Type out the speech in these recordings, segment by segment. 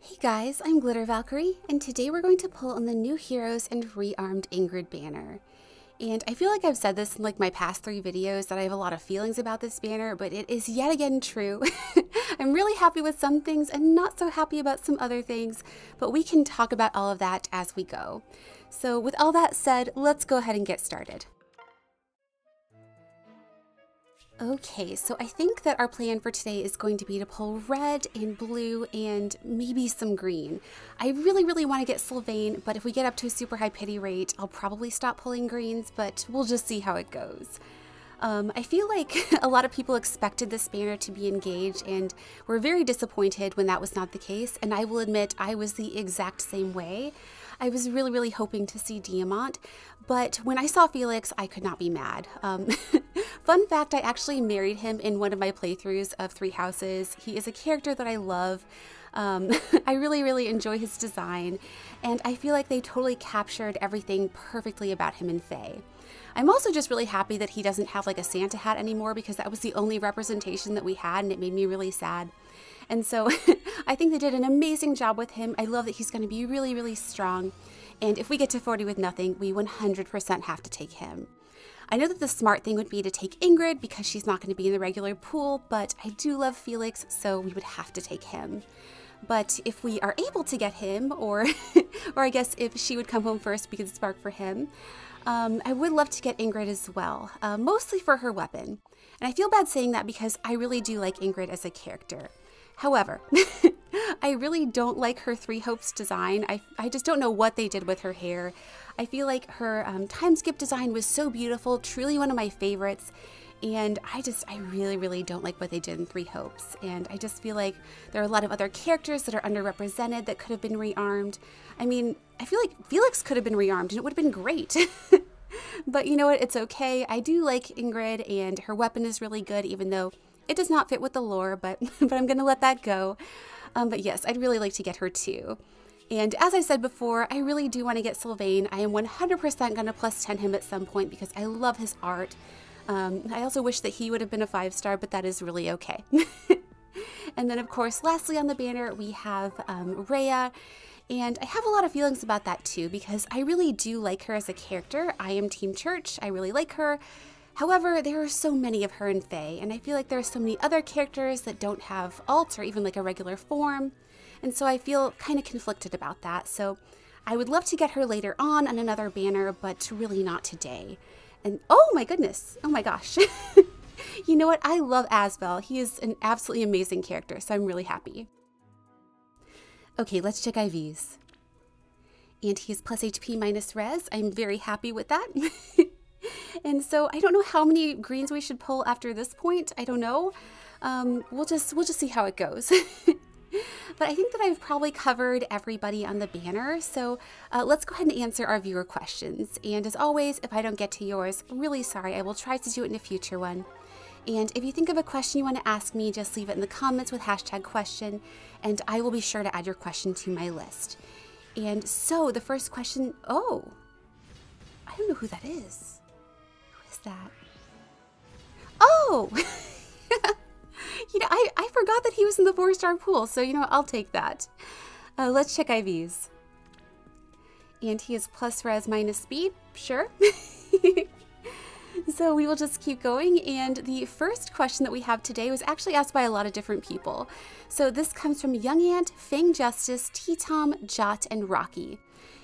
Hey guys, I'm Glitter Valkyrie, and today we're going to pull on the new Heroes and Rearmed Ingrid banner. And I feel like I've said this in like my past 3 videos that I have a lot of feelings about this banner, but it is yet again true. I'm really happy with some things and not so happy about some other things, but we can talk about all of that as we go. So with all that said, let's go ahead and get started. Okay, so I think that our plan for today is going to be to pull red and blue and maybe some green. I really want to get Sylvain, but if we get up to a super high pity rate, I'll probably stop pulling greens, but we'll just see how it goes. I feel like a lot of people expected this banner to be engaged and were very disappointed when that was not the case, and I will admit I was the exact same way. I was really hoping to see Diamant, but when I saw Felix, I could not be mad. Fun fact, I actually married him in one of my playthroughs of 3 Houses. He is a character that I love. I really enjoy his design, and I feel like they totally captured everything perfectly about him in Faye. I'm also just really happy that he doesn't have like a Santa hat anymore, because that was the only representation that we had, and it made me really sad. And so I think they did an amazing job with him. I love that he's going to be really strong. And if we get to 40 with nothing, we 100% have to take him. I know that the smart thing would be to take Ingrid because she's not going to be in the regular pool, but I do love Felix, so we would have to take him. But if we are able to get him, or I guess if she would come home first, we could spark for him. I would love to get Ingrid as well, mostly for her weapon. And I feel bad saying that because I really do like Ingrid as a character. However, I really don't like her 3 Hopes design. I just don't know what they did with her hair. I feel like her time skip design was so beautiful, truly one of my favorites. And I really don't like what they did in 3 Hopes. And I just feel like there are a lot of other characters that are underrepresented that could have been rearmed. I mean, I feel like Felix could have been rearmed and it would have been great. But you know what? It's okay. I do like Ingrid, and her weapon is really good, even though it does not fit with the lore, but I'm going to let that go. But yes, I'd really like to get her too. And as I said before, I really do want to get Sylvain. I am 100% going to plus 10 him at some point because I love his art. I also wish that he would have been a 5-star, but that is really okay. And then of course, lastly on the banner, we have Rhea. And I have a lot of feelings about that too, because I really do like her as a character. I am Team Church. I really like her. However, there are so many of her in Faye, and I feel like there are so many other characters that don't have alt or even like a regular form, and so I feel kind of conflicted about that. So I would love to get her later on another banner, but really not today. And oh my goodness, oh my gosh. You know what? I love Asbel. He is an absolutely amazing character, so I'm really happy. Okay, let's check IVs. And he's plus HP minus res. I'm very happy with that. And so I don't know how many greens we should pull after this point. I don't know. We'll just see how it goes. But I think that I've probably covered everybody on the banner. So let's go ahead and answer our viewer questions. And as always, if I don't get to yours, really sorry. I will try to do it in a future one. And if you think of a question you want to ask me, just leave it in the comments with #question, and I will be sure to add your question to my list. And so the first question, oh, I don't know who that is. That? Oh, you know, I forgot that he was in the 4-star pool, so you know, I'll take that. Let's check IVs. And he is plus res minus speed, sure. So we will just keep going, and the first question that we have today was actually asked by a lot of different people. So this comes from Young Ant, Fang Justice, T-Tom, Jot, and Rocky.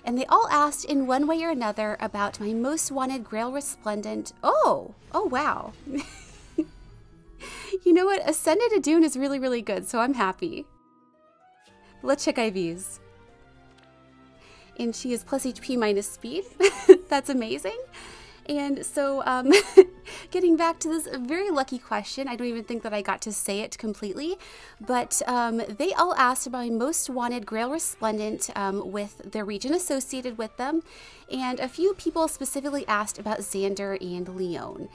And they all asked in one way or another about my most wanted Grail Resplendent. Oh wow. You know what? Ascended Adune is really good, so I'm happy. Let's check IVs. And she is plus HP minus speed. That's amazing. And so getting back to this very lucky question, I don't even think that I got to say it completely, but they all asked about my most wanted Grail Resplendent with the region associated with them, and a few people specifically asked about Xander and Leon.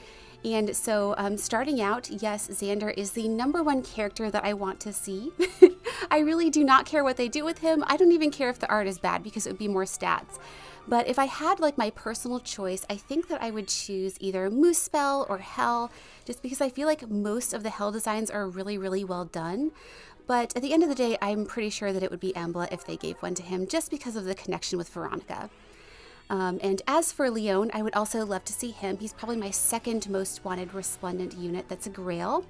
And so starting out, yes, Xander is the #1 character that I want to see. I really do not care what they do with him. I don't even care if the art is bad because it would be more stats. But if I had like my personal choice, I think that I would choose either Moose Spell or Hell, just because I feel like most of the Hell designs are really well done. But at the end of the day, I'm pretty sure that it would be Embla if they gave one to him, just because of the connection with Veronica. And as for Leon, I would also love to see him. He's probably my second most wanted Resplendent unit that's a Grail.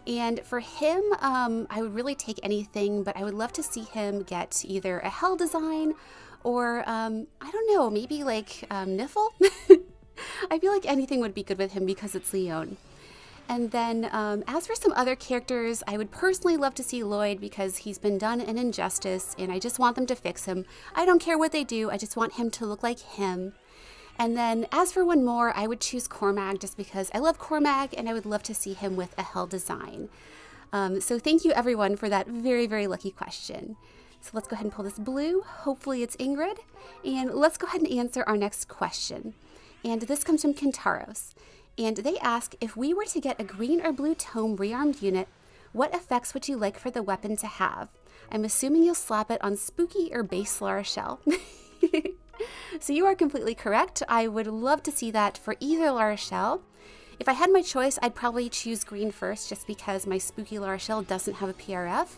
And for him, I would really take anything, but I would love to see him get either a Hell design or, I don't know, maybe like Niffle? I feel like anything would be good with him because it's Leon. And then as for some other characters, I would personally love to see Lloyd because he's been done an injustice and I just want them to fix him. I don't care what they do, I just want him to look like him. And then as for one more, I would choose Cormag just because I love Cormag and I would love to see him with a Hell design. So thank you everyone for that very, very lucky question. So let's go ahead and pull this blue. Hopefully it's Ingrid. And let's go ahead and answer our next question. And this comes from Kintaros. And they ask, if we were to get a green or blue tome rearmed unit, what effects would you like for the weapon to have? I'm assuming you'll slap it on Spooky or base La Rochelle. So you are completely correct. I would love to see that for either La Rochelle. If I had my choice, I'd probably choose green first just because my Spooky La Rochelle doesn't have a PRF.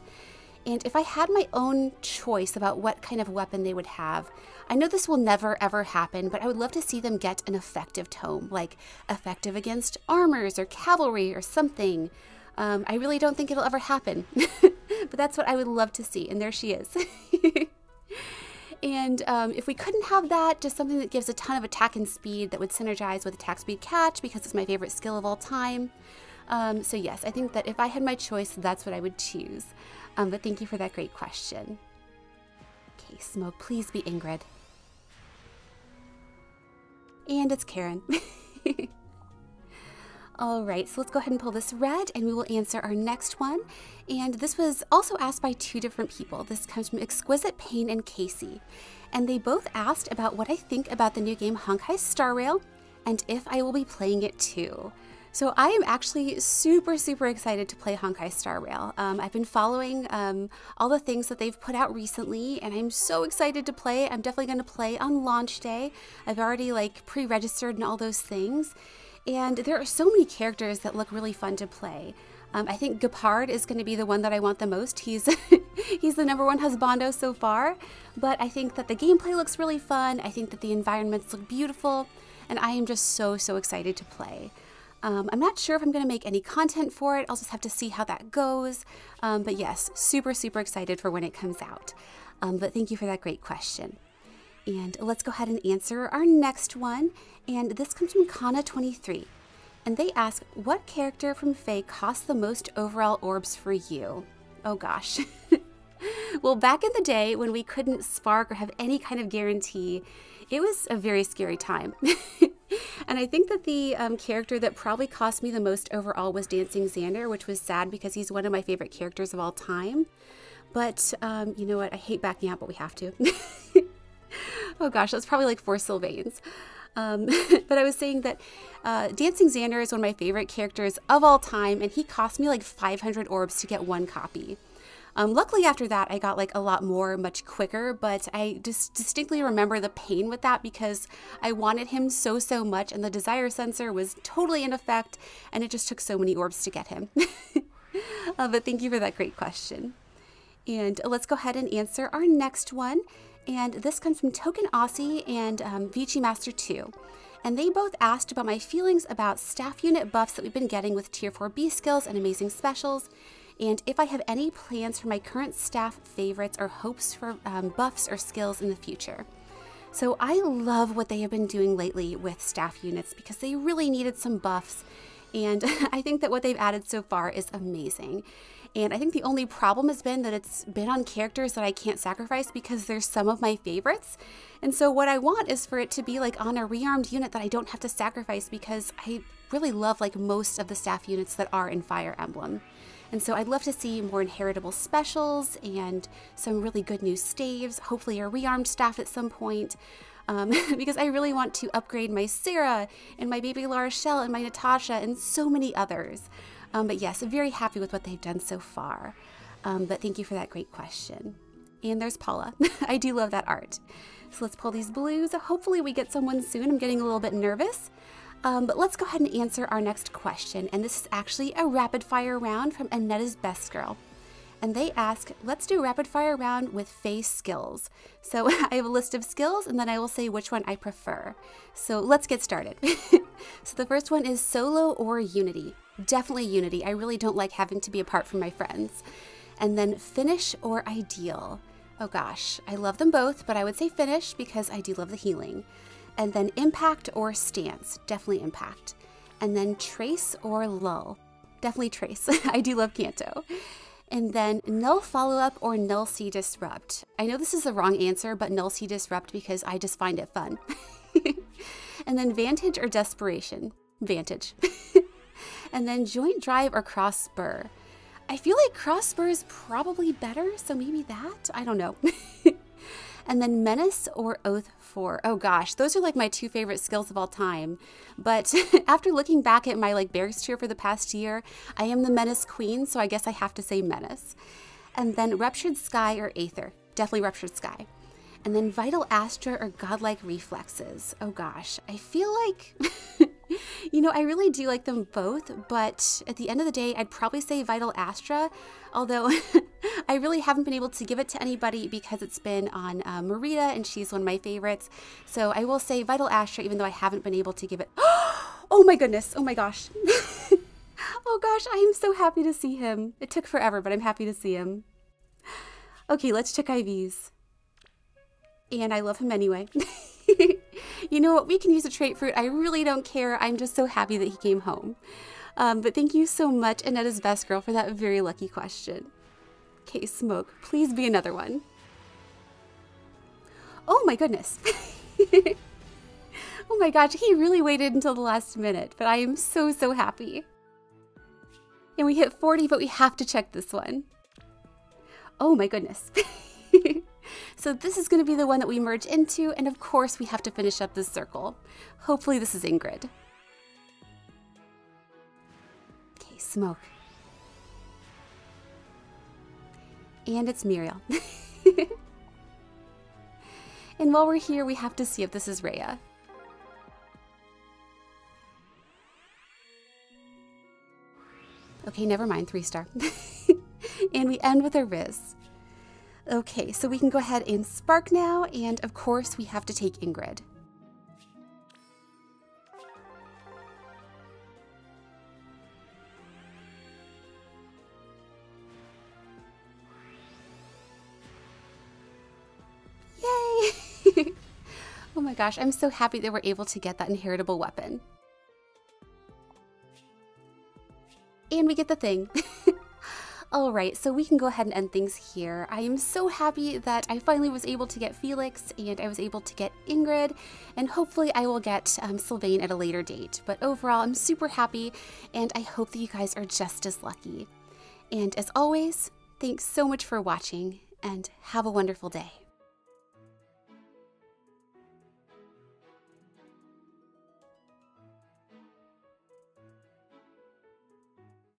And if I had my own choice about what kind of weapon they would have, I know this will never ever happen, but I would love to see them get an effective tome, like effective against armors or cavalry or something. I really don't think it'll ever happen, but that's what I would love to see, and there she is. And if we couldn't have that, just something that gives a ton of attack and speed that would synergize with attack speed catch because it's my favorite skill of all time. So yes, I think that if I had my choice, that's what I would choose. But thank you for that great question. Okay, Smoke, please be Ingrid. And it's Karen. All right, so let's go ahead and pull this red and we will answer our next one. And this was also asked by two different people. This comes from Exquisite Pain and Casey. And they both asked about what I think about the new game Honkai Star Rail and if I will be playing it too. So I am actually super, super excited to play Honkai Star Rail. I've been following all the things that they've put out recently, and I'm so excited to play. I'm definitely going to play on launch day. I've already pre-registered and all those things. And there are so many characters that look really fun to play. I think Gepard is going to be the one that I want the most. He's he's the #1 husbando so far, but I think that the gameplay looks really fun. I think that the environments look beautiful, and I am just so, so excited to play. I'm not sure if I'm going to make any content for it. I'll just have to see how that goes. But yes, super, super excited for when it comes out. But thank you for that great question. And let's go ahead and answer our next one. And this comes from Kana23. And they ask, what character from Fae costs the most overall orbs for you? Oh gosh. Well, back in the day when we couldn't spark or have any kind of guarantee, it was a very scary time. And I think that the character that probably cost me the most overall was Dancing Xander, which was sad because he's one of my favorite characters of all time. But you know what? I hate backing out, but we have to. Oh gosh, that's probably like 4 Sylvains. But I was saying that Dancing Xander is one of my favorite characters of all time, and he cost me like 500 orbs to get 1 copy. Luckily after that, I got a lot more much quicker, but I just distinctly remember the pain with that because I wanted him so, so much, and the desire sensor was totally in effect, and it just took so many orbs to get him. But thank you for that great question. And let's go ahead and answer our next one. And this comes from Token Aussie and Vici Master 2. And they both asked about my feelings about staff unit buffs that we've been getting with Tier 4 B skills and amazing specials, and if I have any plans for my current staff favorites or hopes for buffs or skills in the future. So I love what they have been doing lately with staff units because they really needed some buffs, and I think that what they've added so far is amazing. And I think the only problem has been that it's been on characters that I can't sacrifice because they're some of my favorites. And so what I want is for it to be on a rearmed unit that I don't have to sacrifice because I really love most of the staff units that are in Fire Emblem. And so I'd love to see more inheritable specials and some really good new staves, hopefully a rearmed staff at some point. Because I really want to upgrade my Sarah and my baby La Rochelle and my Natasha and so many others. But yes, I'm very happy with what they've done so far. But thank you for that great question. And there's Paula. I do love that art. So let's pull these blues. Hopefully we get someone soon. I'm getting a little bit nervous. But let's go ahead and answer our next question. And this is actually a rapid fire round from Anetta's Best Girl. and they ask, let's do rapid fire round with face skills. So I have a list of skills and then I will say which one I prefer. So let's get started. So the first one is solo or unity. Definitely unity. I really don't like having to be apart from my friends. And then finish or ideal. Oh gosh, I love them both, but I would say finish because I do love the healing. And then impact or stance. Definitely impact. And then trace or lull. Definitely trace. I do love Kanto. And then null follow-up or null C disrupt. I know this is the wrong answer, but null C disrupt because I just find it fun. And then vantage or desperation. Vantage. And then joint drive or cross spur. I feel like cross spur is probably better, so maybe that? I don't know. And then menace or oath 4. Oh gosh, those are like my two favorite skills of all time. But after looking back at my like Bergs tier for the past year, I am the menace queen, so I guess I have to say menace. And then ruptured sky or aether. Definitely ruptured sky. And then vital astra or godlike reflexes. Oh gosh, I feel like, you know, I really do like them both, but at the end of the day, I'd probably say vital astra, although I really haven't been able to give it to anybody because it's been on Marita and she's one of my favorites. So I will say vital astra, even though I haven't been able to give it. Oh my goodness, oh my gosh. Oh gosh, I am so happy to see him. It took forever, but I'm happy to see him. Okay, let's check IVs. And I love him anyway. You know what? We can use a trait fruit. I really don't care. I'm just so happy that he came home. But thank you so much, Anetta's Best Girl, for that very lucky question. Okay, Smoke, please be another one. Oh my goodness. Oh my gosh, he really waited until the last minute, but I am so, so happy. And we hit 40, but we have to check this one. Oh my goodness. So this is going to be the one that we merge into, and of course we have to finish up this circle. Hopefully this is Ingrid. Okay, Smoke. And it's Muriel. And while we're here, we have to see if this is Rhea. Okay, never mind, 3-star. And we end with a Riz. Okay, so we can go ahead and spark now, and of course we have to take Ingrid. Yay! Oh my gosh, I'm so happy that we're able to get that inheritable weapon. And we get the thing. Alright, so we can go ahead and end things here. I am so happy that I finally was able to get Felix and I was able to get Ingrid, and hopefully I will get Sylvain at a later date. But overall, I'm super happy and I hope that you guys are just as lucky. And as always, thanks so much for watching and have a wonderful day.